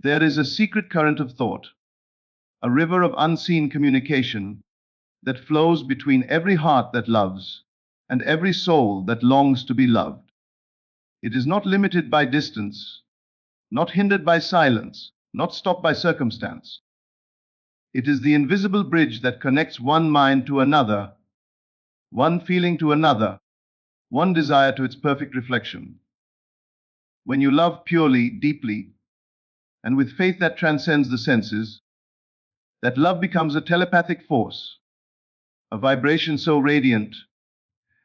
There is a secret current of thought, a river of unseen communication that flows between every heart that loves and every soul that longs to be loved. It is not limited by distance, not hindered by silence, not stopped by circumstance. It is the invisible bridge that connects one mind to another, one feeling to another, one desire to its perfect reflection. When you love purely, deeply, and with faith that transcends the senses, that love becomes a telepathic force, a vibration so radiant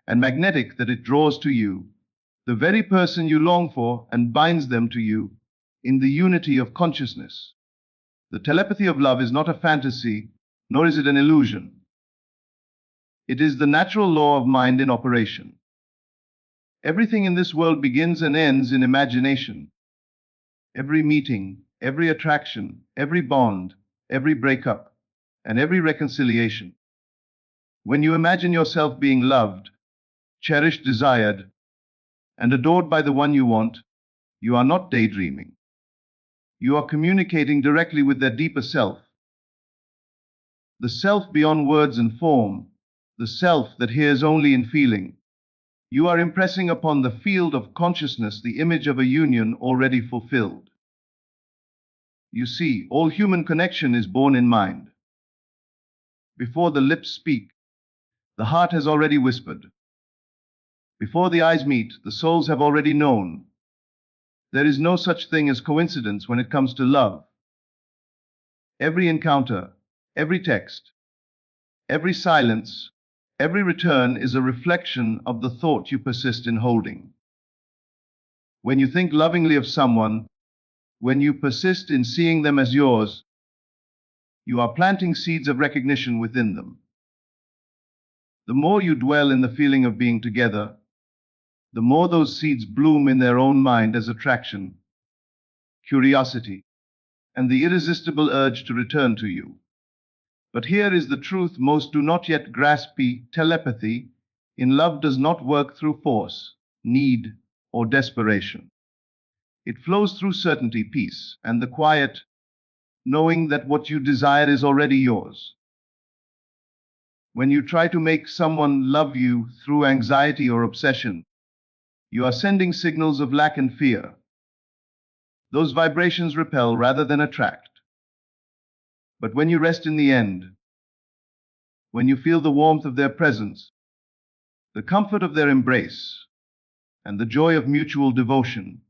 and magnetic that it draws to you the very person you long for and binds them to you in the unity of consciousness. The telepathy of love is not a fantasy, nor is it an illusion. It is the natural law of mind in operation. Everything in this world begins and ends in imagination. Every meeting, every attraction, every bond, every breakup, and every reconciliation. When you imagine yourself being loved, cherished, desired, and adored by the one you want, you are not daydreaming. You are communicating directly with their deeper self. The self beyond words and form, the self that hears only in feeling. You are impressing upon the field of consciousness the image of a union already fulfilled. You see, all human connection is born in mind. Before the lips speak, the heart has already whispered. Before the eyes meet, the souls have already known. There is no such thing as coincidence when it comes to love. Every encounter, every text, every silence, every return is a reflection of the thought you persist in holding. When you think lovingly of someone, when you persist in seeing them as yours, you are planting seeds of recognition within them. The more you dwell in the feeling of being together, the more those seeds bloom in their own mind as attraction, curiosity, and the irresistible urge to return to you. But here is the truth most do not yet grasp: telepathy in love does not work through force, need, or desperation. It flows through certainty, peace, and the quiet knowing that what you desire is already yours. When you try to make someone love you through anxiety or obsession, you are sending signals of lack and fear. Those vibrations repel rather than attract. But when you rest in the end, when you feel the warmth of their presence, the comfort of their embrace, and the joy of mutual devotion,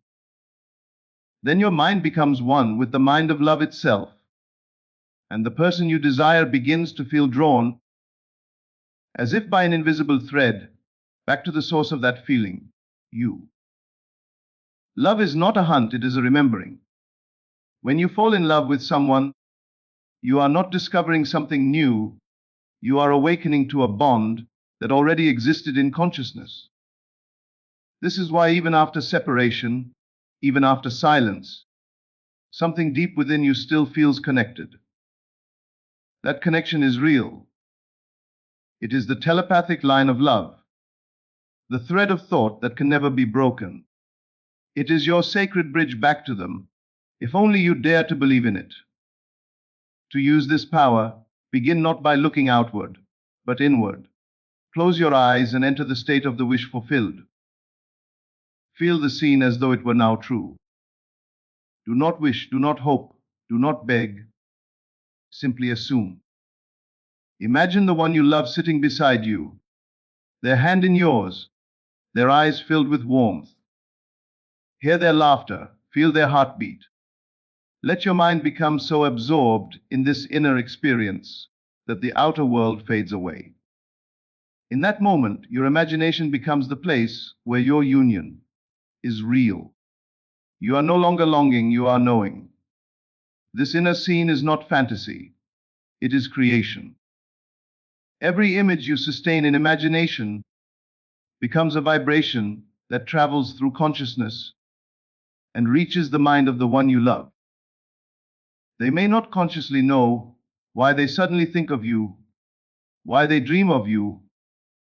then your mind becomes one with the mind of love itself, and the person you desire begins to feel drawn, as if by an invisible thread, back to the source of that feeling, you. Love is not a hunt, it is a remembering. When you fall in love with someone, you are not discovering something new, you are awakening to a bond that already existed in consciousness. This is why even after separation, even after silence, something deep within you still feels connected. That connection is real. It is the telepathic line of love, the thread of thought that can never be broken. It is your sacred bridge back to them, if only you dare to believe in it. To use this power, begin not by looking outward, but inward. Close your eyes and enter the state of the wish fulfilled. Feel the scene as though it were now true. Do not wish, do not hope, do not beg. Simply assume. Imagine the one you love sitting beside you, their hand in yours, their eyes filled with warmth. Hear their laughter, feel their heartbeat. Let your mind become so absorbed in this inner experience that the outer world fades away. In that moment, your imagination becomes the place where your union is real. You are no longer longing, you are knowing. This inner scene is not fantasy, it is creation. Every image you sustain in imagination becomes a vibration that travels through consciousness and reaches the mind of the one you love. They may not consciously know why they suddenly think of you, why they dream of you,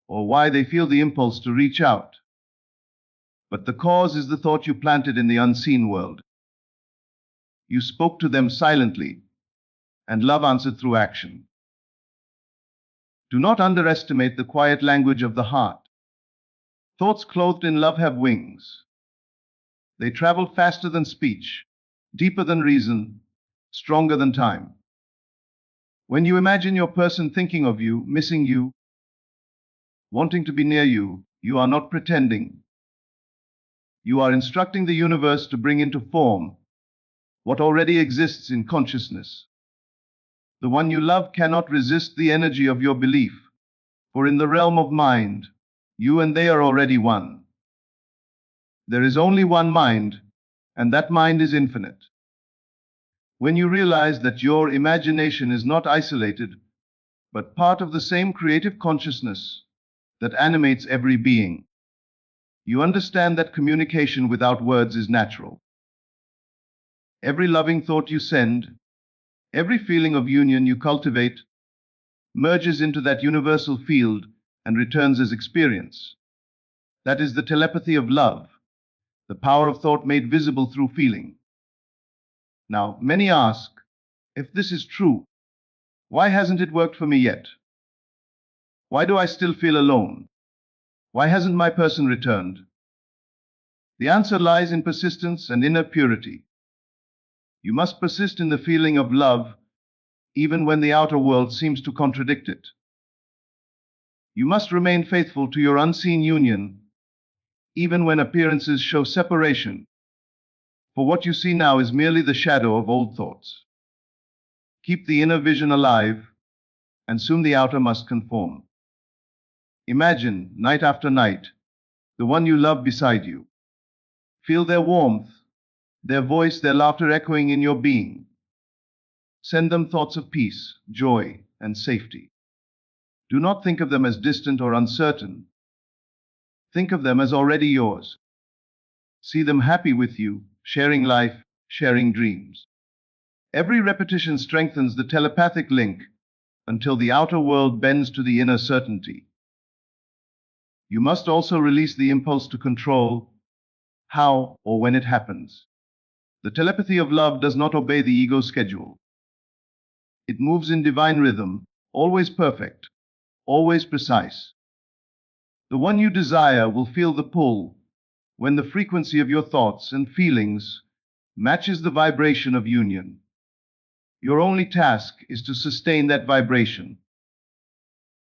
or why they feel the impulse to reach out. But the cause is the thought you planted in the unseen world. You spoke to them silently, and love answered through action. Do not underestimate the quiet language of the heart. Thoughts clothed in love have wings. They travel faster than speech, deeper than reason, stronger than time. When you imagine your person thinking of you, missing you, wanting to be near you, you are not pretending. You are instructing the universe to bring into form what already exists in consciousness. The one you love cannot resist the energy of your belief, for in the realm of mind, you and they are already one. There is only one mind, and that mind is infinite. When you realize that your imagination is not isolated, but part of the same creative consciousness that animates every being, you understand that communication without words is natural. Every loving thought you send, every feeling of union you cultivate, merges into that universal field and returns as experience. That is the telepathy of love, the power of thought made visible through feeling. Now, many ask, if this is true, why hasn't it worked for me yet? Why do I still feel alone? Why hasn't my person returned? The answer lies in persistence and inner purity. You must persist in the feeling of love, even when the outer world seems to contradict it. You must remain faithful to your unseen union, even when appearances show separation, for what you see now is merely the shadow of old thoughts. Keep the inner vision alive, and soon the outer must conform. Imagine, night after night, the one you love beside you. Feel their warmth, their voice, their laughter echoing in your being. Send them thoughts of peace, joy, and safety. Do not think of them as distant or uncertain. Think of them as already yours. See them happy with you, sharing life, sharing dreams. Every repetition strengthens the telepathic link until the outer world bends to the inner certainty. You must also release the impulse to control how or when it happens. The telepathy of love does not obey the ego's schedule. It moves in divine rhythm, always perfect, always precise. The one you desire will feel the pull when the frequency of your thoughts and feelings matches the vibration of union. Your only task is to sustain that vibration.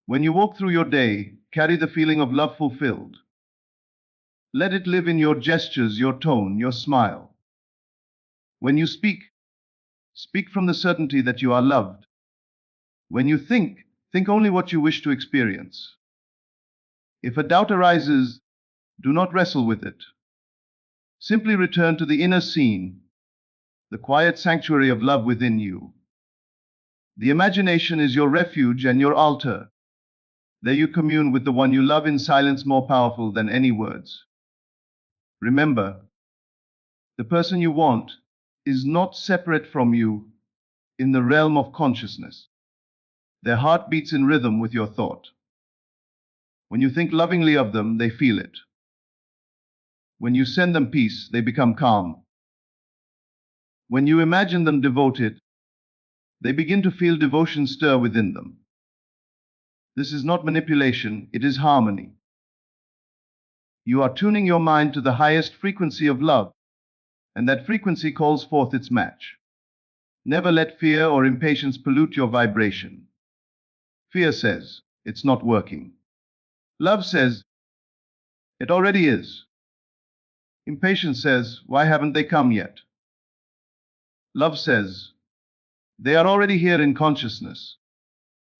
When you walk through your day, carry the feeling of love fulfilled. Let it live in your gestures, your tone, your smile. When you speak, speak from the certainty that you are loved. When you think only what you wish to experience. If a doubt arises, do not wrestle with it. Simply return to the inner scene, the quiet sanctuary of love within you. The imagination is your refuge and your altar. There you commune with the one you love in silence more powerful than any words. Remember, the person you want is not separate from you in the realm of consciousness. Their heart beats in rhythm with your thought. When you think lovingly of them, they feel it. When you send them peace, they become calm. When you imagine them devoted, they begin to feel devotion stir within them. This is not manipulation, it is harmony. You are tuning your mind to the highest frequency of love, and that frequency calls forth its match. Never let fear or impatience pollute your vibration. Fear says, it's not working. Love says, it already is. Impatience says, why haven't they come yet? Love says, they are already here in consciousness.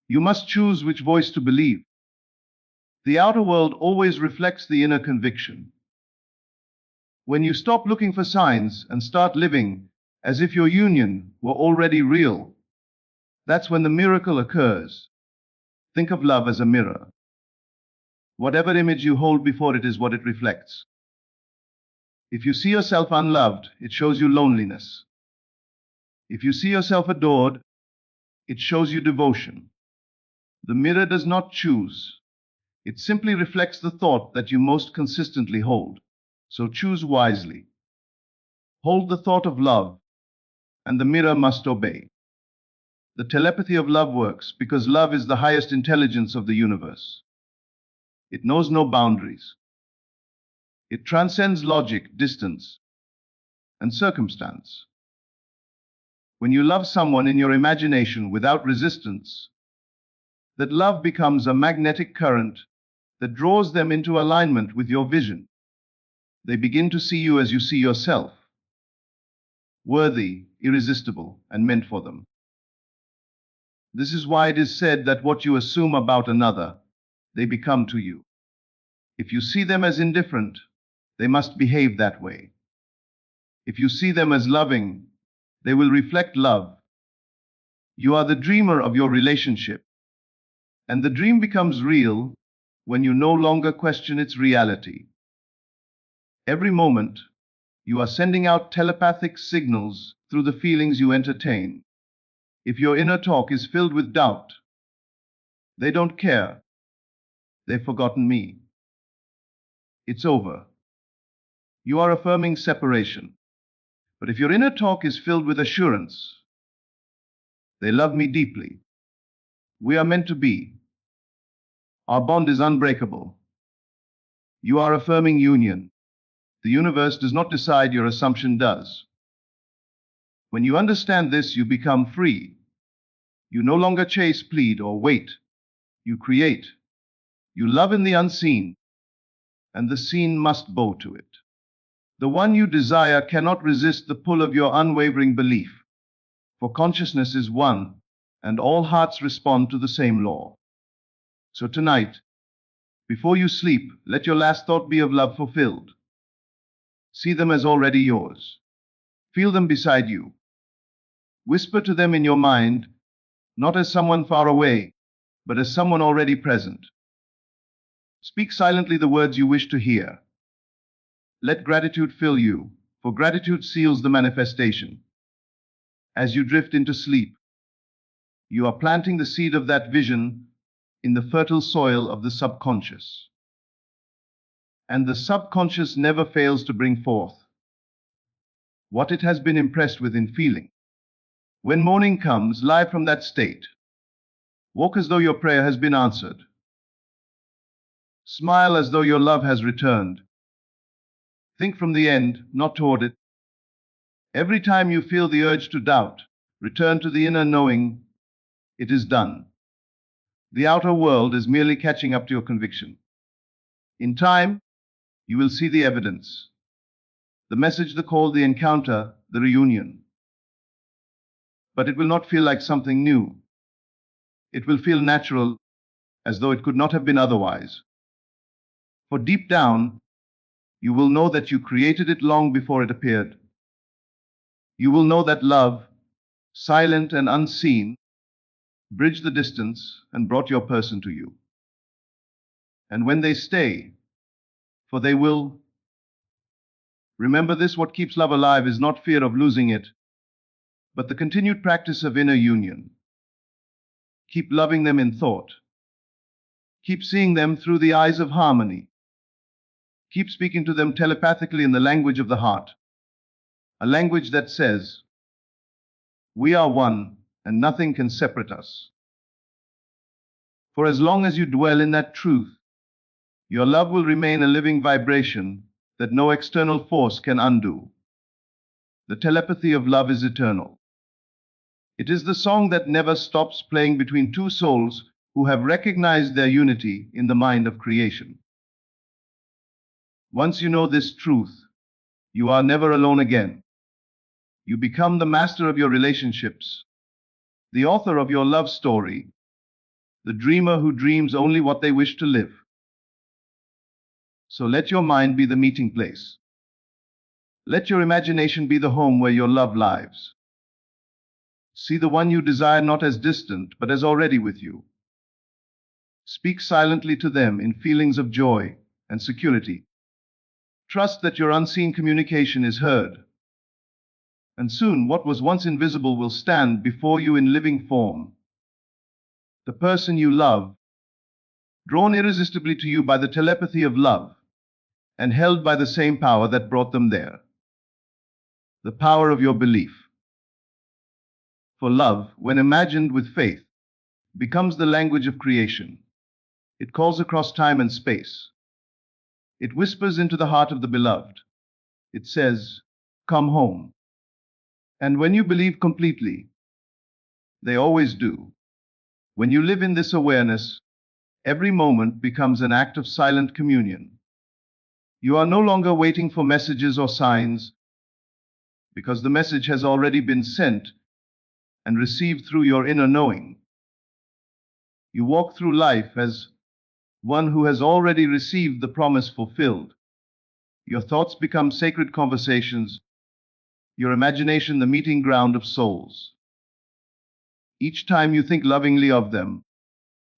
You must choose which voice to believe. The outer world always reflects the inner conviction. When you stop looking for signs and start living as if your union were already real, that's when the miracle occurs. Think of love as a mirror. Whatever image you hold before it is what it reflects. If you see yourself unloved, it shows you loneliness. If you see yourself adored, it shows you devotion. The mirror does not choose. It simply reflects the thought that you most consistently hold. So choose wisely. Hold the thought of love. and the mirror must obey. The telepathy of love works because love is the highest intelligence of the universe. It knows no boundaries. It transcends logic, distance, and circumstance. When you love someone in your imagination without resistance, that love becomes a magnetic current that draws them into alignment with your vision. They begin to see you as you see yourself, worthy, irresistible, and meant for them. This is why it is said that what you assume about another, they become to you. If you see them as indifferent, they must behave that way. If you see them as loving, they will reflect love. You are the dreamer of your relationship, and the dream becomes real when you no longer question its reality. Every moment, you are sending out telepathic signals through the feelings you entertain. If your inner talk is filled with doubt, they don't care. They've forgotten me. It's over. You are affirming separation. But if your inner talk is filled with assurance, they love me deeply. We are meant to be. Our bond is unbreakable. You are affirming union. The universe does not decide, your assumption does. When you understand this, you become free. You no longer chase, plead, or wait. You create. You love in the unseen, and the seen must bow to it. The one you desire cannot resist the pull of your unwavering belief, for consciousness is one, and all hearts respond to the same law. So tonight, before you sleep, let your last thought be of love fulfilled. See them as already yours. Feel them beside you. Whisper to them in your mind, not as someone far away, but as someone already present. Speak silently the words you wish to hear. Let gratitude fill you, for gratitude seals the manifestation. As you drift into sleep, you are planting the seed of that vision in the fertile soil of the subconscious. And the subconscious never fails to bring forth what it has been impressed with in feeling. When morning comes, live from that state. Walk as though your prayer has been answered. Smile as though your love has returned. Think from the end, not toward it. Every time you feel the urge to doubt, return to the inner knowing, it is done. The outer world is merely catching up to your conviction. In time, you will see the evidence. The message, the call, the encounter, the reunion. But it will not feel like something new. It will feel natural, as though it could not have been otherwise. For deep down, you will know that you created it long before it appeared. You will know that love, silent and unseen, bridged the distance and brought your person to you. And when they stay, for they will, remember this: what keeps love alive is not fear of losing it, but the continued practice of inner union. Keep loving them in thought. Keep seeing them through the eyes of harmony. Keep speaking to them telepathically in the language of the heart, a language that says, we are one and nothing can separate us. For as long as you dwell in that truth, your love will remain a living vibration that no external force can undo. The telepathy of love is eternal. It is the song that never stops playing between two souls who have recognized their unity in the mind of creation. Once you know this truth, you are never alone again. You become the master of your relationships, the author of your love story, the dreamer who dreams only what they wish to live. So let your mind be the meeting place. Let your imagination be the home where your love lives. See the one you desire not as distant, but as already with you. Speak silently to them in feelings of joy and security. Trust that your unseen communication is heard. And soon what was once invisible will stand before you in living form. The person you love, drawn irresistibly to you by the telepathy of love, and held by the same power that brought them there. The power of your belief. For love, when imagined with faith, becomes the language of creation. It calls across time and space. It whispers into the heart of the beloved. It says, "Come home." And when you believe completely, they always do. When you live in this awareness, every moment becomes an act of silent communion. You are no longer waiting for messages or signs, because the message has already been sent and received through your inner knowing. You walk through life as one who has already received the promise fulfilled. Your thoughts become sacred conversations, your imagination the meeting ground of souls. Each time you think lovingly of them,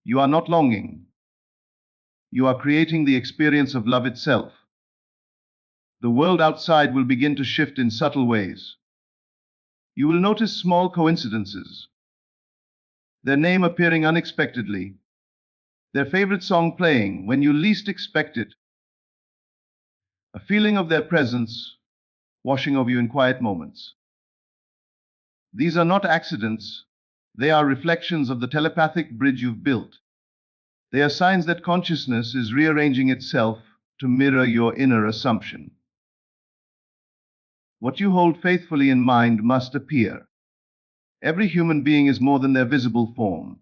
you are not longing. You are creating the experience of love itself. The world outside will begin to shift in subtle ways. You will notice small coincidences. Their name appearing unexpectedly, their favorite song playing when you least expect it, a feeling of their presence washing over you in quiet moments. These are not accidents, they are reflections of the telepathic bridge you've built. They are signs that consciousness is rearranging itself to mirror your inner assumption. What you hold faithfully in mind must appear. Every human being is more than their visible form.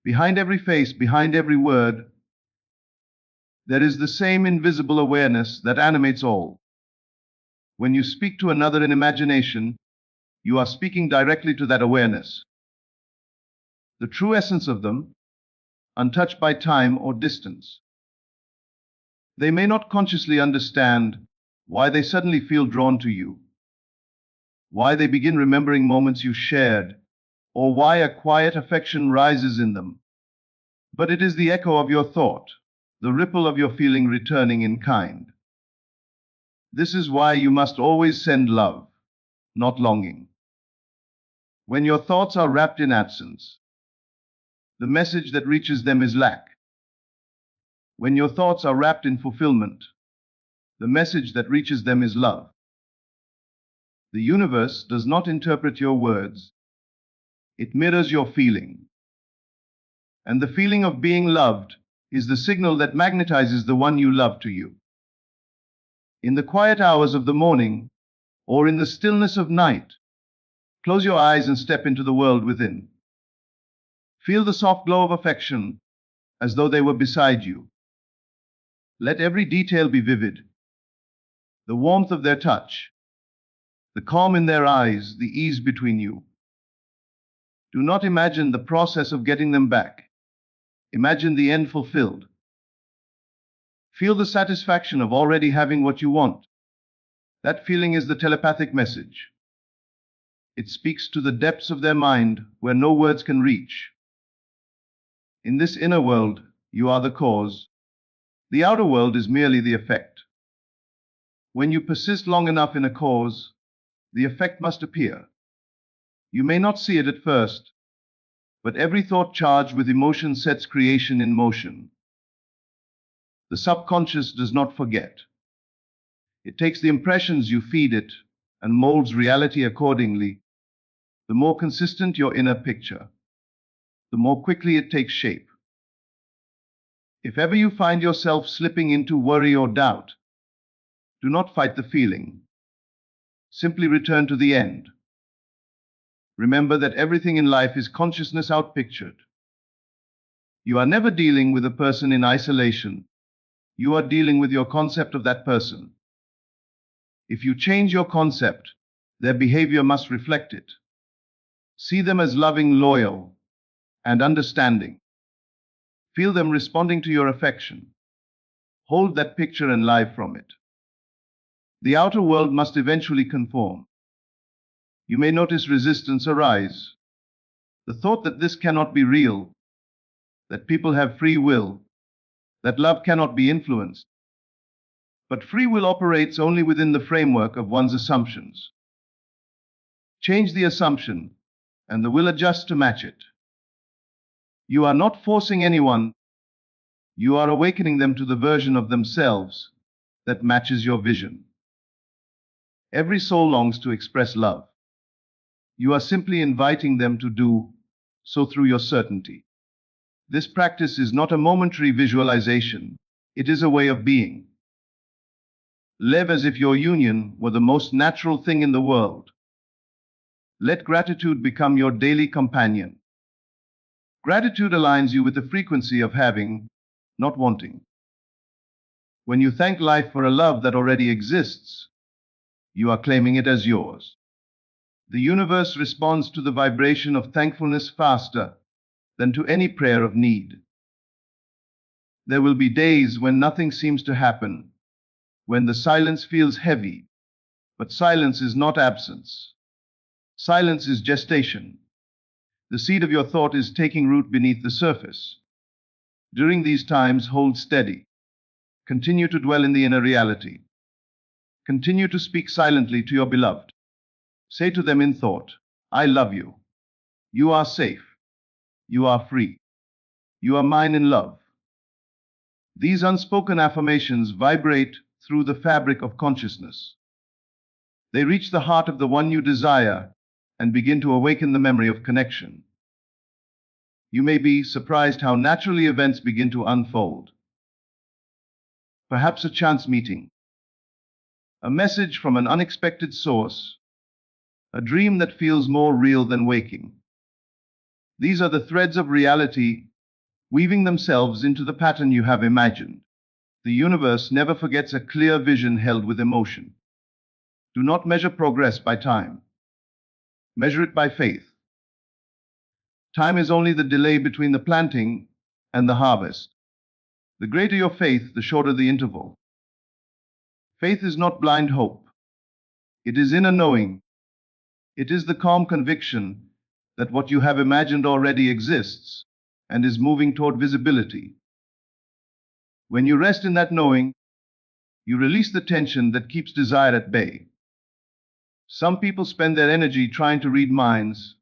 Behind every face, behind every word, there is the same invisible awareness that animates all. When you speak to another in imagination, you are speaking directly to that awareness. The true essence of them, untouched by time or distance. They may not consciously understand why they suddenly feel drawn to you, why they begin remembering moments you shared, or why a quiet affection rises in them. But it is the echo of your thought, the ripple of your feeling returning in kind. This is why you must always send love, not longing. When your thoughts are wrapped in absence, the message that reaches them is lack. When your thoughts are wrapped in fulfillment, the message that reaches them is love. The universe does not interpret your words, it mirrors your feeling. And the feeling of being loved is the signal that magnetizes the one you love to you. In the quiet hours of the morning, or in the stillness of night, close your eyes and step into the world within. Feel the soft glow of affection as though they were beside you. Let every detail be vivid. The warmth of their touch, the calm in their eyes, the ease between you. Do not imagine the process of getting them back. Imagine the end fulfilled. Feel the satisfaction of already having what you want. That feeling is the telepathic message. It speaks to the depths of their mind where no words can reach. In this inner world, you are the cause. The outer world is merely the effect. When you persist long enough in a cause, the effect must appear. You may not see it at first, but every thought charged with emotion sets creation in motion. The subconscious does not forget. It takes the impressions you feed it and molds reality accordingly. The more consistent your inner picture, the more quickly it takes shape. If ever you find yourself slipping into worry or doubt, do not fight the feeling. Simply return to the end. Remember that everything in life is consciousness outpictured. You are never dealing with a person in isolation. You are dealing with your concept of that person. If you change your concept, their behavior must reflect it. See them as loving, loyal, and understanding. Feel them responding to your affection. Hold that picture and live from it. The outer world must eventually conform. You may notice resistance arise. The thought that this cannot be real, that people have free will, that love cannot be influenced. But free will operates only within the framework of one's assumptions. Change the assumption, and the will adjusts to match it. You are not forcing anyone, you are awakening them to the version of themselves that matches your vision. Every soul longs to express love. You are simply inviting them to do so through your certainty. This practice is not a momentary visualization, it is a way of being. Live as if your union were the most natural thing in the world. Let gratitude become your daily companion. Gratitude aligns you with the frequency of having, not wanting. When you thank life for a love that already exists, you are claiming it as yours. The universe responds to the vibration of thankfulness faster than to any prayer of need. There will be days when nothing seems to happen, when the silence feels heavy, but silence is not absence. Silence is gestation. The seed of your thought is taking root beneath the surface. During these times, hold steady. Continue to dwell in the inner reality. Continue to speak silently to your beloved. Say to them in thought, I love you. You are safe. You are free. You are mine in love. These unspoken affirmations vibrate through the fabric of consciousness. They reach the heart of the one you desire and begin to awaken the memory of connection. You may be surprised how naturally events begin to unfold. Perhaps a chance meeting, a message from an unexpected source, a dream that feels more real than waking. These are the threads of reality weaving themselves into the pattern you have imagined. The universe never forgets a clear vision held with emotion. Do not measure progress by time. Measure it by faith. Time is only the delay between the planting and the harvest. The greater your faith, the shorter the interval. Faith is not blind hope. It is inner knowing. It is the calm conviction that what you have imagined already exists and is moving toward visibility. When you rest in that knowing, you release the tension that keeps desire at bay. Some people spend their energy trying to read minds,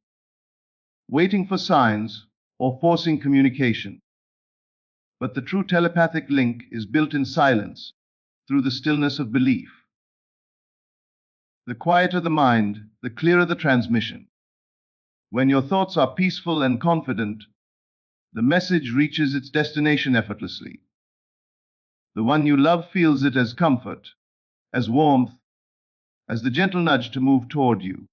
waiting for signs, or forcing communication. But the true telepathic link is built in silence, through the stillness of belief. The quieter the mind, the clearer the transmission. When your thoughts are peaceful and confident, the message reaches its destination effortlessly. The one you love feels it as comfort, as warmth, as the gentle nudge to move toward you.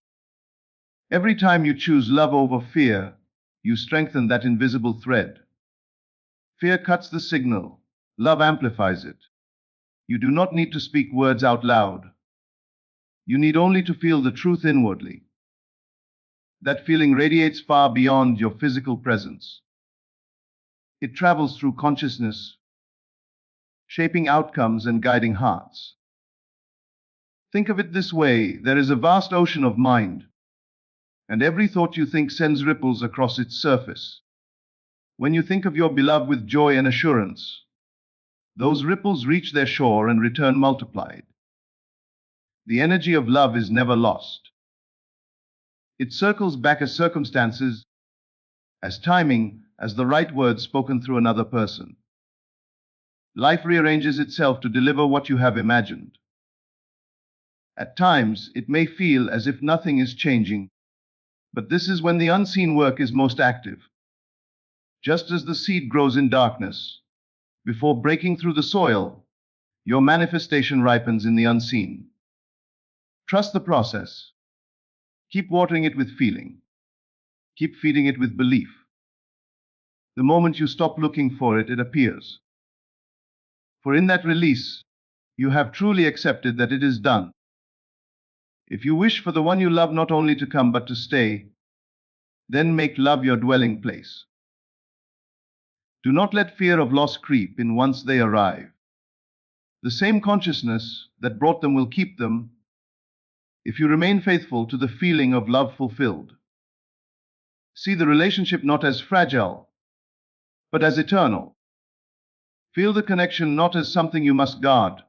Every time you choose love over fear, you strengthen that invisible thread. Fear cuts the signal, love amplifies it. You do not need to speak words out loud. You need only to feel the truth inwardly. That feeling radiates far beyond your physical presence. It travels through consciousness, shaping outcomes and guiding hearts. Think of it this way, there is a vast ocean of mind, and every thought you think sends ripples across its surface. When you think of your beloved with joy and assurance, those ripples reach their shore and return multiplied. The energy of love is never lost. It circles back as circumstances, as timing, as the right words spoken through another person. Life rearranges itself to deliver what you have imagined. At times, it may feel as if nothing is changing, but this is when the unseen work is most active. Just as the seed grows in darkness, before breaking through the soil, your manifestation ripens in the unseen. Trust the process. Keep watering it with feeling. Keep feeding it with belief. The moment you stop looking for it, it appears. For in that release, you have truly accepted that it is done. If you wish for the one you love not only to come but to stay, then make love your dwelling place. Do not let fear of loss creep in once they arrive. The same consciousness that brought them will keep them if you remain faithful to the feeling of love fulfilled. See the relationship not as fragile, but as eternal. Feel the connection not as something you must guard,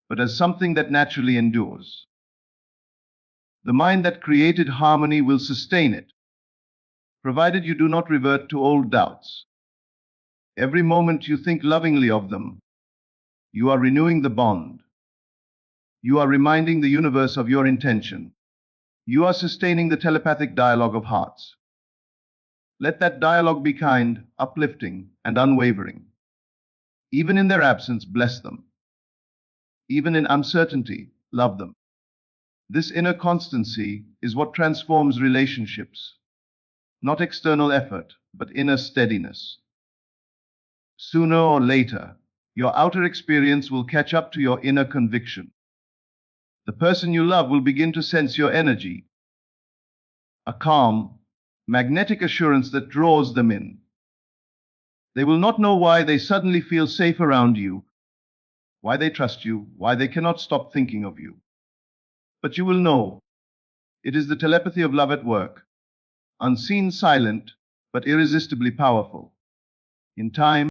but as something that naturally endures. The mind that created harmony will sustain it, provided you do not revert to old doubts. Every moment you think lovingly of them, you are renewing the bond. You are reminding the universe of your intention. You are sustaining the telepathic dialogue of hearts. Let that dialogue be kind, uplifting, and unwavering. Even in their absence, bless them. Even in uncertainty, love them. This inner constancy is what transforms relationships. Not external effort, but inner steadiness. Sooner or later, your outer experience will catch up to your inner conviction. The person you love will begin to sense your energy, a calm, magnetic assurance that draws them in. They will not know why they suddenly feel safe around you, why they trust you, why they cannot stop thinking of you. But you will know it is the telepathy of love at work, unseen, silent, but irresistibly powerful. In time,